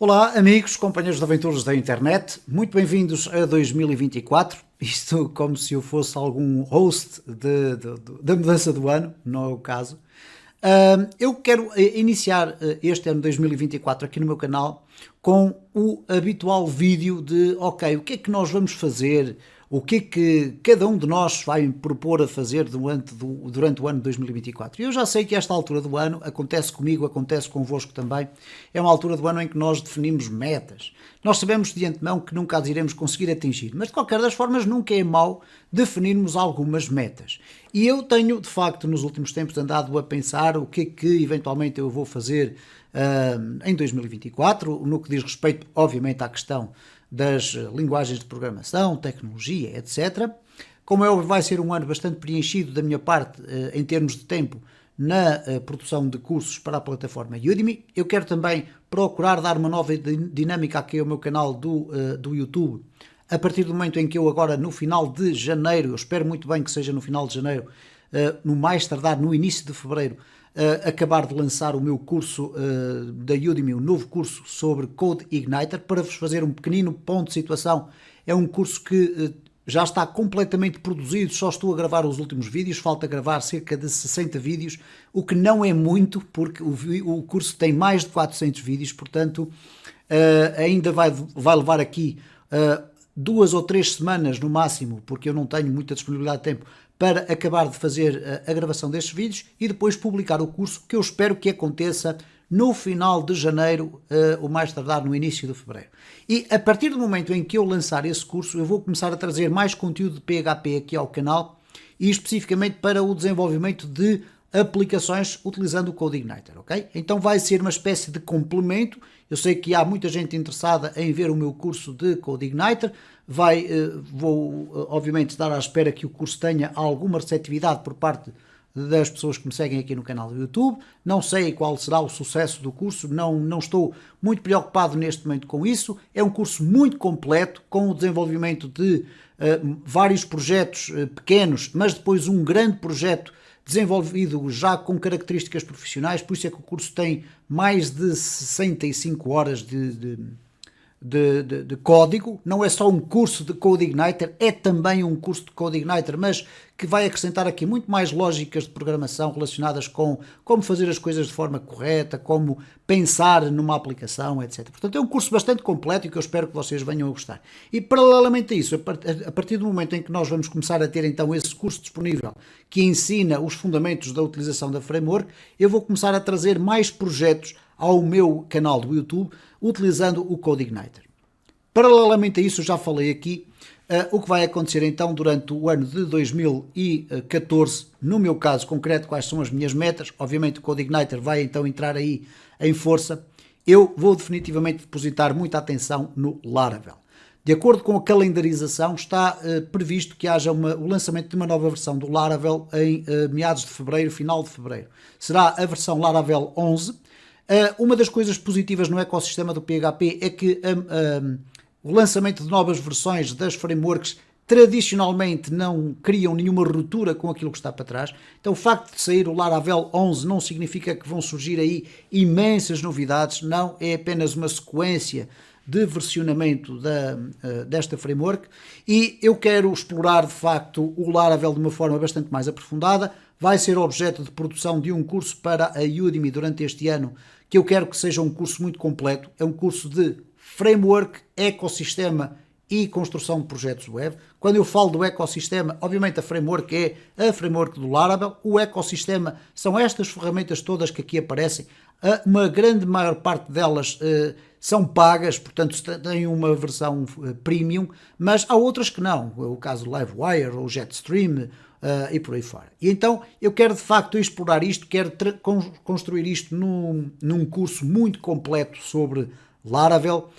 Olá, amigos, companheiros de aventuras da internet, muito bem-vindos a 2024. Isto como se eu fosse algum host da mudança do ano, não é o caso. Eu quero iniciar este ano 2024 aqui no meu canal com o habitual vídeo de, ok, o que é que nós vamos fazer, o que é que cada um de nós vai propor a fazer durante o ano de 2024. Eu já sei que esta altura do ano acontece comigo, acontece convosco também, é uma altura do ano em que nós definimos metas. Nós sabemos de antemão que nunca as iremos conseguir atingir, mas de qualquer das formas nunca é mau definirmos algumas metas. E eu tenho, de facto, nos últimos tempos andado a pensar o que é que eventualmente eu vou fazer em 2024, no que diz respeito, obviamente, à questão das linguagens de programação, tecnologia, etc. Como vai ser um ano bastante preenchido da minha parte em termos de tempo na produção de cursos para a plataforma Udemy, eu quero também procurar dar uma nova dinâmica aqui ao meu canal do YouTube, a partir do momento em que eu agora, no final de janeiro, eu espero muito bem que seja no final de janeiro, no mais tardar no início de fevereiro, acabar de lançar o meu curso da Udemy, um novo curso sobre Code Igniter, para vos fazer um pequenino ponto de situação. É um curso que já está completamente produzido, só estou a gravar os últimos vídeos, falta gravar cerca de 60 vídeos, o que não é muito, porque o curso tem mais de 400 vídeos, portanto ainda vai levar aqui 2 ou 3 semanas no máximo, porque eu não tenho muita disponibilidade de tempo, para acabar de fazer a gravação destes vídeos e depois publicar o curso, que eu espero que aconteça no final de janeiro, o mais tardar no início de fevereiro. E a partir do momento em que eu lançar esse curso, eu vou começar a trazer mais conteúdo de PHP aqui ao canal, e especificamente para o desenvolvimento de aplicações utilizando o Code Igniter, ok? Então vai ser uma espécie de complemento. Eu sei que há muita gente interessada em ver o meu curso de Code Igniter. Vou obviamente estar à espera que o curso tenha alguma receptividade por parte das pessoas que me seguem aqui no canal do YouTube. Não sei qual será o sucesso do curso, não estou muito preocupado neste momento com isso. É um curso muito completo, com o desenvolvimento de vários projetos pequenos, mas depois um grande projeto desenvolvido já com características profissionais, por isso é que o curso tem mais de 65 horas de código. Não é só um curso de Code Igniter, é também um curso de Code Igniter, mas que vai acrescentar aqui muito mais lógicas de programação relacionadas com como fazer as coisas de forma correta, como pensar numa aplicação, etc. Portanto, é um curso bastante completo e que eu espero que vocês venham a gostar. E paralelamente a isso, a partir do momento em que nós vamos começar a ter então esse curso disponível que ensina os fundamentos da utilização da framework, eu vou começar a trazer mais projetos ao meu canal do YouTube utilizando o Code Igniter. Paralelamente a isso, já falei aqui o que vai acontecer então durante o ano de 2014, no meu caso concreto, quais são as minhas metas. Obviamente o Code Igniter vai então entrar aí em força. Eu vou definitivamente depositar muita atenção no Laravel. De acordo com a calendarização, está previsto que haja o lançamento de uma nova versão do Laravel em meados de fevereiro, final de fevereiro. Será a versão Laravel 11. Uma das coisas positivas no ecossistema do PHP é que o lançamento de novas versões das frameworks tradicionalmente não criam nenhuma ruptura com aquilo que está para trás. Então o facto de sair o Laravel 11 não significa que vão surgir aí imensas novidades, não, é apenas uma sequência de versionamento desta framework, e eu quero explorar de facto o Laravel de uma forma bastante mais aprofundada. Vai ser objeto de produção de um curso para a Udemy durante este ano, que eu quero que seja um curso muito completo. É um curso de framework, ecossistema e construção de projetos web. Quando eu falo do ecossistema, obviamente a framework é a framework do Laravel, o ecossistema são estas ferramentas todas que aqui aparecem, uma grande maior parte delas são pagas, portanto têm uma versão premium, mas há outras que não, o caso do Livewire ou Jetstream e por aí fora. E então eu quero de facto explorar isto, quero construir isto num curso muito completo sobre Laravel,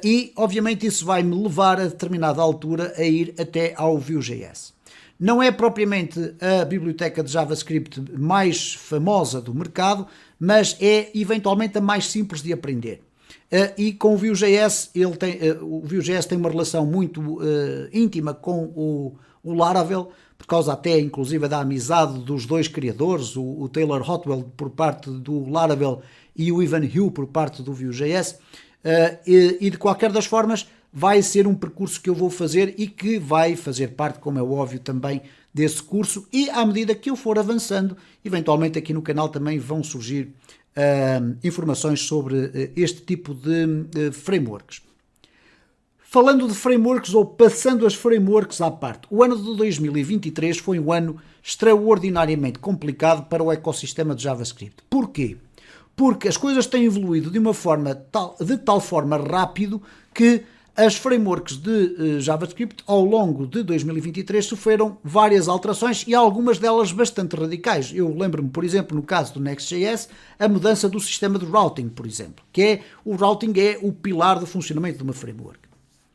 e obviamente isso vai me levar a determinada altura a ir até ao Vue.js. Não é propriamente a biblioteca de JavaScript mais famosa do mercado, mas é eventualmente a mais simples de aprender. E com o Vue.js, o Vue.js tem uma relação muito íntima com o Laravel, por causa até inclusive da amizade dos dois criadores, o Taylor Hotwell por parte do Laravel e o Ivan Hu por parte do Vue.js. e de qualquer das formas vai ser um percurso que eu vou fazer e que vai fazer parte, como é óbvio, também desse curso, e à medida que eu for avançando, eventualmente aqui no canal também vão surgir informações sobre este tipo de frameworks. Falando de frameworks ou passando as frameworks à parte, o ano de 2023 foi um ano extraordinariamente complicado para o ecossistema de JavaScript. Porquê? Porque as coisas têm evoluído de tal forma rápido que as frameworks de JavaScript ao longo de 2023 sofreram várias alterações e algumas delas bastante radicais. Eu lembro-me, por exemplo, no caso do Next.js, a mudança do sistema de routing, por exemplo, o routing é o pilar do funcionamento de uma framework.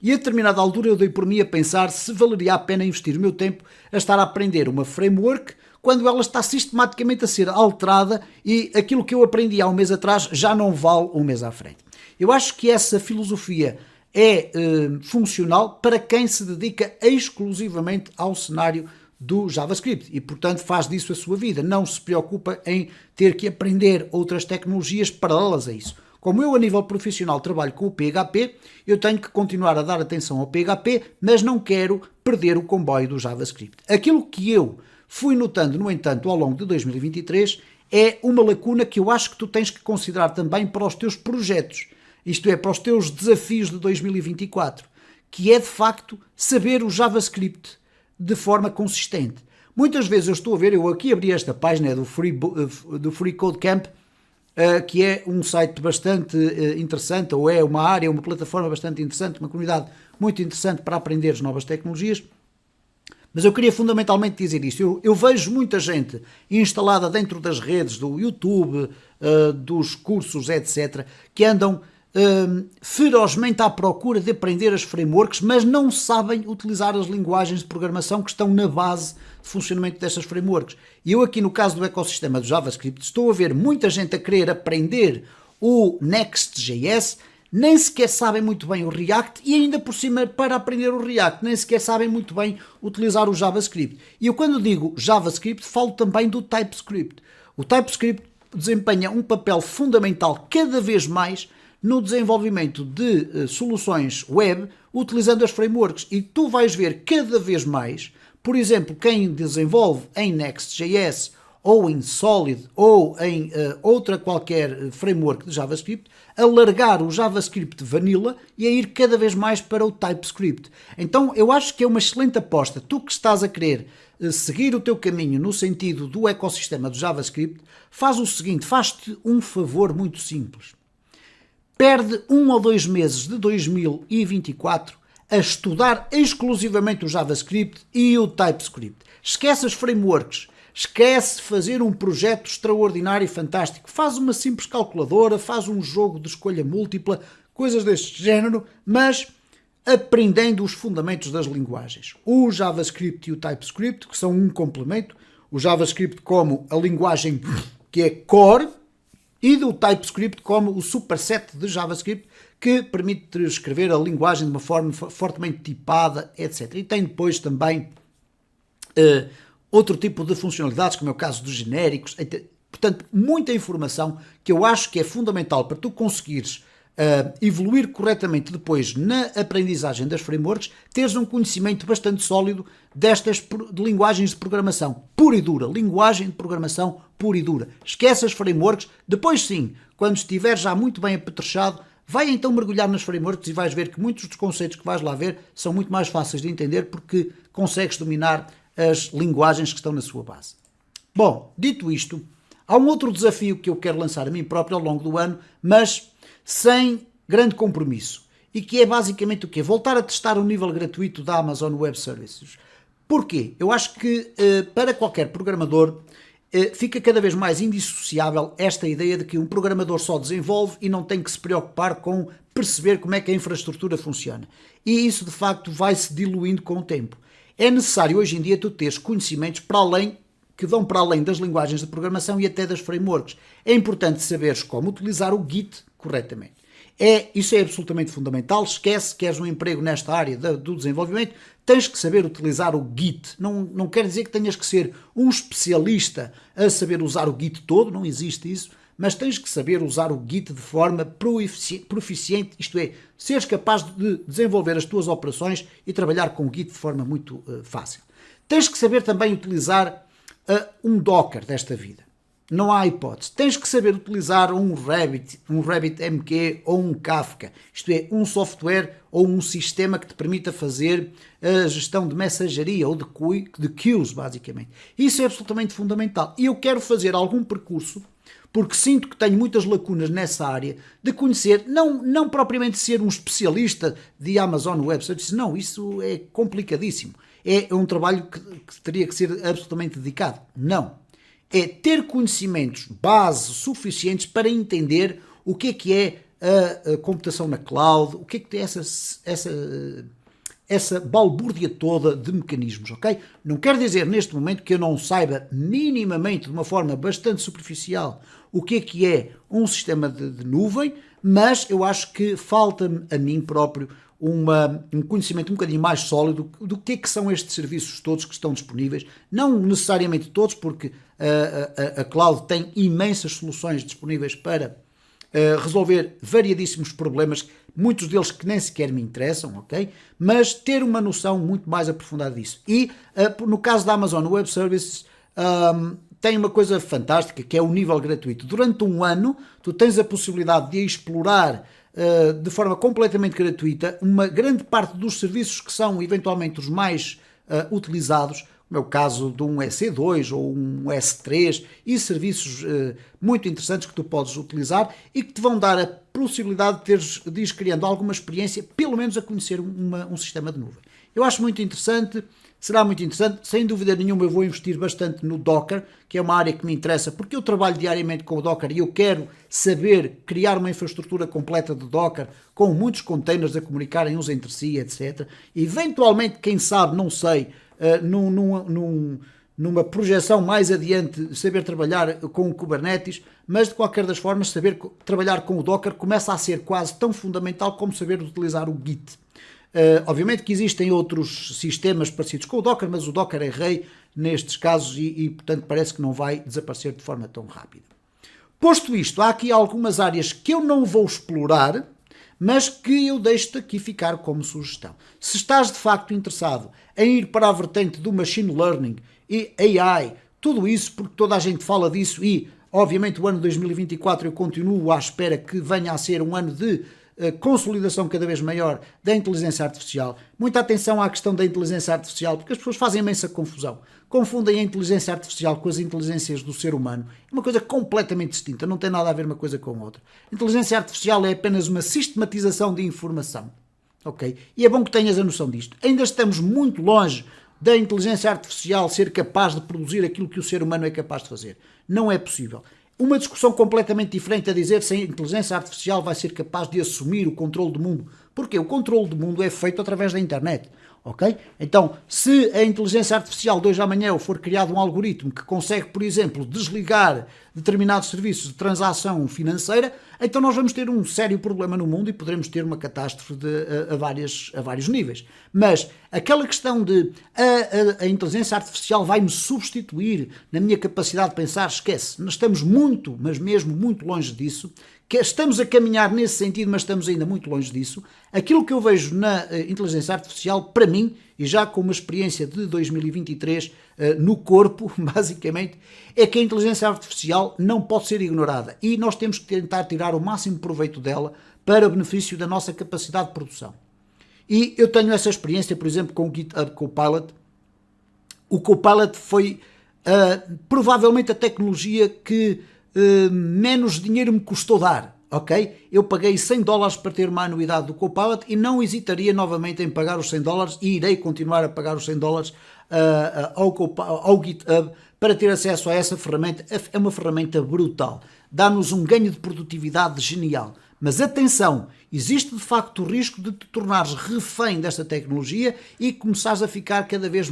E a determinada altura eu dei por mim a pensar se valeria a pena investir o meu tempo a estar a aprender uma framework quando ela está sistematicamente a ser alterada e aquilo que eu aprendi há um mês atrás já não vale um mês à frente. Eu acho que essa filosofia é funcional para quem se dedica exclusivamente ao cenário do JavaScript e, portanto, faz disso a sua vida. Não se preocupa em ter que aprender outras tecnologias paralelas a isso. Como eu, a nível profissional, trabalho com o PHP, eu tenho que continuar a dar atenção ao PHP, mas não quero perder o comboio do JavaScript. Aquilo que eu fui notando, no entanto, ao longo de 2023, é uma lacuna que eu acho que tu tens que considerar também para os teus projetos, isto é, para os teus desafios de 2024, que é, de facto, saber o JavaScript de forma consistente. Muitas vezes eu estou a ver, eu aqui abri esta página do Free Code Camp, que é um site bastante interessante, ou é uma área, uma plataforma bastante interessante, uma comunidade muito interessante para aprender novas tecnologias. Mas eu queria fundamentalmente dizer isto. Eu vejo muita gente instalada dentro das redes, do YouTube, dos cursos, etc., que andam ferozmente à procura de aprender as frameworks, mas não sabem utilizar as linguagens de programação que estão na base de funcionamento dessas frameworks. E eu aqui no caso do ecossistema do JavaScript estou a ver muita gente a querer aprender o Next.js, nem sequer sabem muito bem o React e ainda por cima para aprender o React nem sequer sabem muito bem utilizar o JavaScript. E eu quando digo JavaScript falo também do TypeScript. O TypeScript desempenha um papel fundamental cada vez mais no desenvolvimento de soluções web utilizando as frameworks e tu vais ver cada vez mais, por exemplo, quem desenvolve em Next.js ou em Solid ou em outra qualquer framework de JavaScript, a largar o JavaScript vanilla e a ir cada vez mais para o TypeScript. Então eu acho que é uma excelente aposta. Tu que estás a querer seguir o teu caminho no sentido do ecossistema do JavaScript, faz o seguinte, faz-te um favor muito simples. Perde 1 ou 2 meses de 2024 a estudar exclusivamente o JavaScript e o TypeScript. Esquece as frameworks, esquece fazer um projeto extraordinário e fantástico. Faz uma simples calculadora, faz um jogo de escolha múltipla, coisas deste género, mas aprendendo os fundamentos das linguagens. O JavaScript e o TypeScript, que são um complemento, o JavaScript como a linguagem que é core, e do TypeScript como o superset de JavaScript que permite escrever a linguagem de uma forma fortemente tipada, etc. E tem depois também outro tipo de funcionalidades, como é o caso dos genéricos. Portanto, muita informação que eu acho que é fundamental para tu conseguires evoluir corretamente depois na aprendizagem das frameworks, teres um conhecimento bastante sólido destas de linguagens de programação pura e dura, linguagem de programação pura e dura. Esquece as frameworks, depois sim, quando estiver já muito bem apetrechado, vai então mergulhar nas frameworks e vais ver que muitos dos conceitos que vais lá ver são muito mais fáceis de entender porque consegues dominar as linguagens que estão na sua base. Bom, dito isto, há um outro desafio que eu quero lançar a mim próprio ao longo do ano, mas sem grande compromisso, e que é basicamente o quê? Voltar a testar o nível gratuito da Amazon Web Services. Porquê? Eu acho que para qualquer programador fica cada vez mais indissociável esta ideia de que um programador só desenvolve e não tem que se preocupar com perceber como é que a infraestrutura funciona. E isso de facto vai se diluindo com o tempo. É necessário hoje em dia tu teres conhecimentos que vão para além das linguagens de programação e até das frameworks. É importante saberes como utilizar o Git corretamente. Isso é absolutamente fundamental. Esquece que queres um emprego nesta área do desenvolvimento, tens que saber utilizar o Git. Não quer dizer que tenhas que ser um especialista a saber usar o Git todo, não existe isso, mas tens que saber usar o Git de forma proficiente, isto é, seres capaz de desenvolver as tuas operações e trabalhar com o Git de forma muito fácil. Tens que saber também utilizar um Docker desta vida. Não há hipótese. Tens que saber utilizar um RabbitMQ ou um Kafka. Isto é, um software ou um sistema que te permita fazer a gestão de mensageria ou de queues, basicamente. Isso é absolutamente fundamental. E eu quero fazer algum percurso, porque sinto que tenho muitas lacunas nessa área, de conhecer, não propriamente ser um especialista de Amazon Web Services, não, isso é complicadíssimo. É um trabalho que teria que ser absolutamente dedicado. Não. É ter conhecimentos base suficientes para entender o que é a computação na cloud, o que é essa balbúrdia toda de mecanismos, ok? Não quer dizer neste momento que eu não saiba minimamente, de uma forma bastante superficial, o que é um sistema de nuvem, mas eu acho que falta-me a mim próprio um conhecimento um bocadinho mais sólido do que são estes serviços todos que estão disponíveis, não necessariamente todos, porque a cloud tem imensas soluções disponíveis para resolver variadíssimos problemas, muitos deles que nem sequer me interessam, ok? Mas ter uma noção muito mais aprofundada disso. E no caso da Amazon Web Services, tem uma coisa fantástica, que é o nível gratuito. Durante um ano, tu tens a possibilidade de explorar de forma completamente gratuita uma grande parte dos serviços que são eventualmente os mais utilizados, como é o caso de um EC2 ou um S3 e serviços muito interessantes que tu podes utilizar e que te vão dar a possibilidade de ires criando alguma experiência, pelo menos a conhecer um sistema de nuvem. Eu acho muito interessante, será muito interessante, sem dúvida nenhuma eu vou investir bastante no Docker, que é uma área que me interessa, porque eu trabalho diariamente com o Docker e eu quero saber criar uma infraestrutura completa de Docker, com muitos containers a comunicarem uns entre si, etc. E, eventualmente, quem sabe, não sei, numa projeção mais adiante, saber trabalhar com o Kubernetes, mas de qualquer das formas, saber trabalhar com o Docker começa a ser quase tão fundamental como saber utilizar o Git. Obviamente que existem outros sistemas parecidos com o Docker, mas o Docker é rei nestes casos e portanto parece que não vai desaparecer de forma tão rápida. Posto isto, há aqui algumas áreas que eu não vou explorar, mas que eu deixo-te aqui ficar como sugestão. Se estás de facto interessado em ir para a vertente do Machine Learning e AI, tudo isso, porque toda a gente fala disso e, obviamente, o ano 2024 eu continuo à espera que venha a ser um ano de consolidação cada vez maior da inteligência artificial. Muita atenção à questão da inteligência artificial, porque as pessoas fazem imensa confusão. Confundem a inteligência artificial com as inteligências do ser humano. É uma coisa completamente distinta, não tem nada a ver uma coisa com a outra. A inteligência artificial é apenas uma sistematização de informação. Ok? E é bom que tenhas a noção disto. Ainda estamos muito longe da inteligência artificial ser capaz de produzir aquilo que o ser humano é capaz de fazer. Não é possível. Uma discussão completamente diferente a dizer se a inteligência artificial vai ser capaz de assumir o controle do mundo. Porque o controle do mundo é feito através da internet. Ok? Então, se a inteligência artificial de hoje à amanhã for criado um algoritmo que consegue, por exemplo, desligar determinados serviços de transação financeira, então nós vamos ter um sério problema no mundo e poderemos ter uma catástrofe a vários níveis. Mas aquela questão de a inteligência artificial vai-me substituir na minha capacidade de pensar, esquece. Nós estamos muito, mas mesmo muito longe disso. Que estamos a caminhar nesse sentido, mas estamos ainda muito longe disso. Aquilo que eu vejo na inteligência artificial, para mim, e já com uma experiência de 2023 no corpo, basicamente, é que a inteligência artificial não pode ser ignorada e nós temos que tentar tirar o máximo proveito dela para benefício da nossa capacidade de produção. E eu tenho essa experiência, por exemplo, com o GitHub Copilot. O Copilot foi provavelmente a tecnologia que menos dinheiro me custou dar, ok? Eu paguei $100 para ter uma anuidade do Copilot e não hesitaria novamente em pagar os $100 e irei continuar a pagar os $100 ao GitHub para ter acesso a essa ferramenta. É uma ferramenta brutal, dá-nos um ganho de produtividade genial. Mas atenção, existe de facto o risco de te tornares refém desta tecnologia e começares a ficar cada vez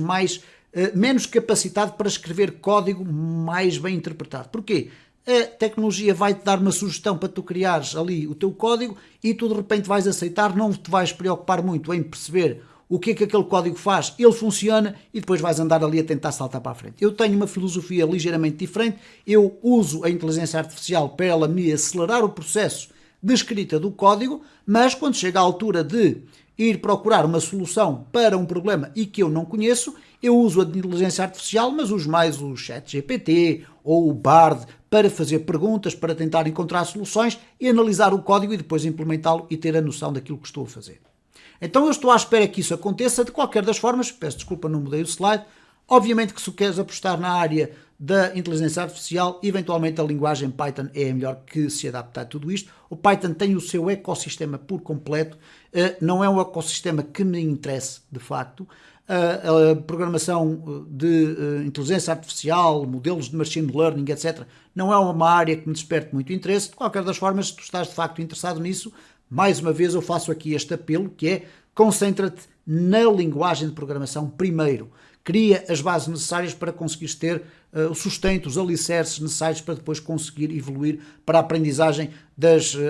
menos capacitado para escrever código mais bem interpretado. Porquê? A tecnologia vai-te dar uma sugestão para tu criares ali o teu código e tu de repente vais aceitar, não te vais preocupar muito em perceber o que é que aquele código faz, ele funciona e depois vais andar ali a tentar saltar para a frente. Eu tenho uma filosofia ligeiramente diferente, eu uso a inteligência artificial para ela me acelerar o processo de escrita do código, mas quando chega à altura de ir procurar uma solução para um problema e que eu não conheço, eu uso a inteligência artificial, mas uso mais o ChatGPT ou o Bard para fazer perguntas, para tentar encontrar soluções e analisar o código e depois implementá-lo e ter a noção daquilo que estou a fazer. Então eu estou à espera que isso aconteça de qualquer das formas, peço desculpa, não mudei o slide. Obviamente que se queres apostar na área da inteligência artificial, eventualmente a linguagem Python é a melhor que se adapta a tudo isto. O Python tem o seu ecossistema por completo, não é um ecossistema que me interesse de facto. A programação de inteligência artificial, modelos de machine learning, etc., não é uma área que me desperte muito interesse. De qualquer das formas, se tu estás de facto interessado nisso, mais uma vez eu faço aqui este apelo, que é concentra-te na linguagem de programação primeiro. Cria as bases necessárias para conseguires ter o sustento, os alicerces necessários para depois conseguir evoluir para a aprendizagem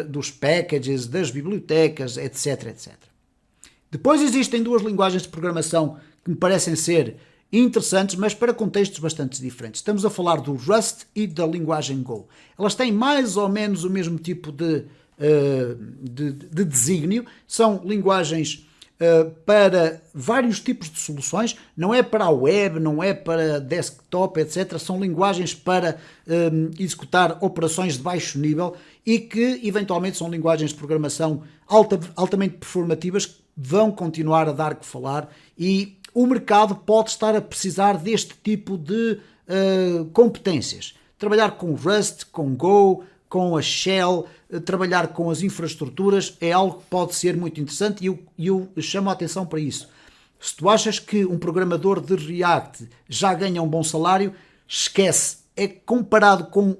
dos packages, das bibliotecas, etc, etc. Depois existem duas linguagens de programação que me parecem ser interessantes, mas para contextos bastante diferentes. Estamos a falar do Rust e da linguagem Go. Elas têm mais ou menos o mesmo tipo de desígnio, são linguagens para vários tipos de soluções, não é para a web, não é para desktop, etc. São linguagens para executar operações de baixo nível e que eventualmente são linguagens de programação altamente performativas que vão continuar a dar que falar e o mercado pode estar a precisar deste tipo de competências. Trabalhar com Rust, com Go, com a Shell, trabalhar com as infraestruturas é algo que pode ser muito interessante e eu chamo a atenção para isso. Se tu achas que um programador de React já ganha um bom salário, esquece. É comparado com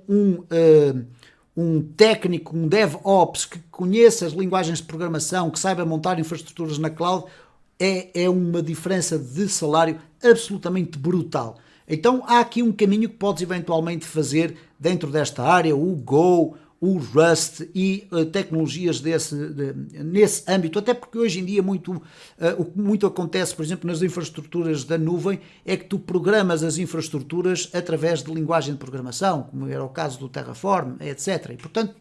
um técnico, um DevOps que conheça as linguagens de programação, que saiba montar infraestruturas na cloud, é uma diferença de salário absolutamente brutal. Então há aqui um caminho que podes eventualmente fazer dentro desta área, o Go, o Rust e tecnologias nesse âmbito, até porque hoje em dia o que muito acontece, por exemplo, nas infraestruturas da nuvem, é que tu programas as infraestruturas através de linguagem de programação, como era o caso do Terraform, etc. E, portanto,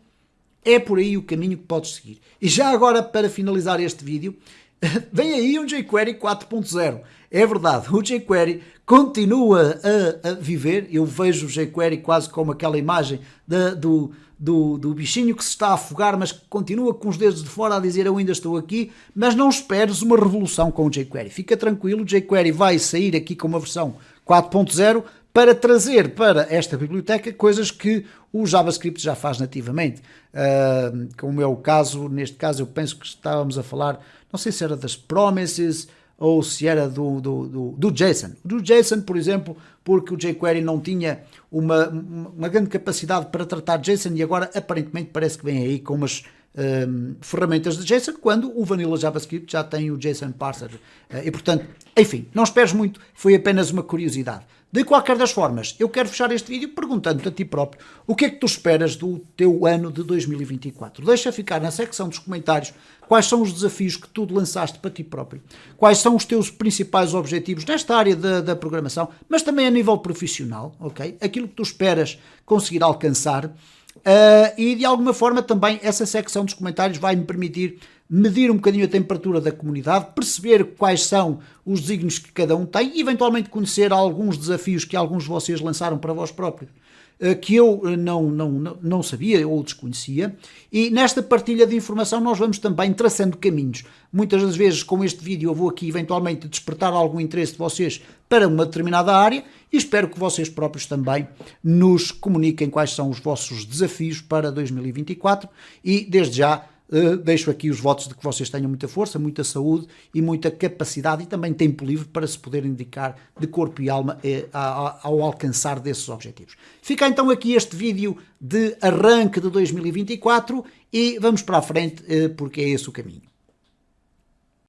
é por aí o caminho que podes seguir. E já agora, para finalizar este vídeo, vem aí um jQuery 4.0. É verdade, o jQuery continua a viver. Eu vejo o jQuery quase como aquela imagem do bichinho que se está a afogar, mas que continua com os dedos de fora a dizer eu ainda estou aqui, mas não esperes uma revolução com o jQuery. Fica tranquilo, o jQuery vai sair aqui com uma versão 4.0 para trazer para esta biblioteca coisas que o JavaScript já faz nativamente. Como é o caso, neste caso eu penso que estávamos a falar, não sei se era das promises ou se era do JSON. Do JSON, por exemplo, porque o jQuery não tinha uma grande capacidade para tratar JSON e agora aparentemente parece que vem aí com umas ferramentas de JSON, quando o Vanilla JavaScript já tem o JSON Parser. E portanto, enfim, não esperes muito, foi apenas uma curiosidade. De qualquer das formas, eu quero fechar este vídeo perguntando-te a ti próprio o que é que tu esperas do teu ano de 2024. Deixa ficar na secção dos comentários quais são os desafios que tu lançaste para ti próprio, quais são os teus principais objetivos nesta área da programação, mas também a nível profissional, ok? Aquilo que tu esperas conseguir alcançar. E de alguma forma também essa secção dos comentários vai-me permitir medir um bocadinho a temperatura da comunidade, perceber quais são os desígnios que cada um tem e eventualmente conhecer alguns desafios que alguns de vocês lançaram para vós próprios, que eu não sabia ou desconhecia, e nesta partilha de informação nós vamos também traçando caminhos. Muitas das vezes com este vídeo eu vou aqui eventualmente despertar algum interesse de vocês para uma determinada área e espero que vocês próprios também nos comuniquem quais são os vossos desafios para 2024 e desde já deixo aqui os votos de que vocês tenham muita força, muita saúde e muita capacidade e também tempo livre para se poderem dedicar de corpo e alma ao alcançar desses objetivos. Fica então aqui este vídeo de arranque de 2024 e vamos para a frente porque é esse o caminho.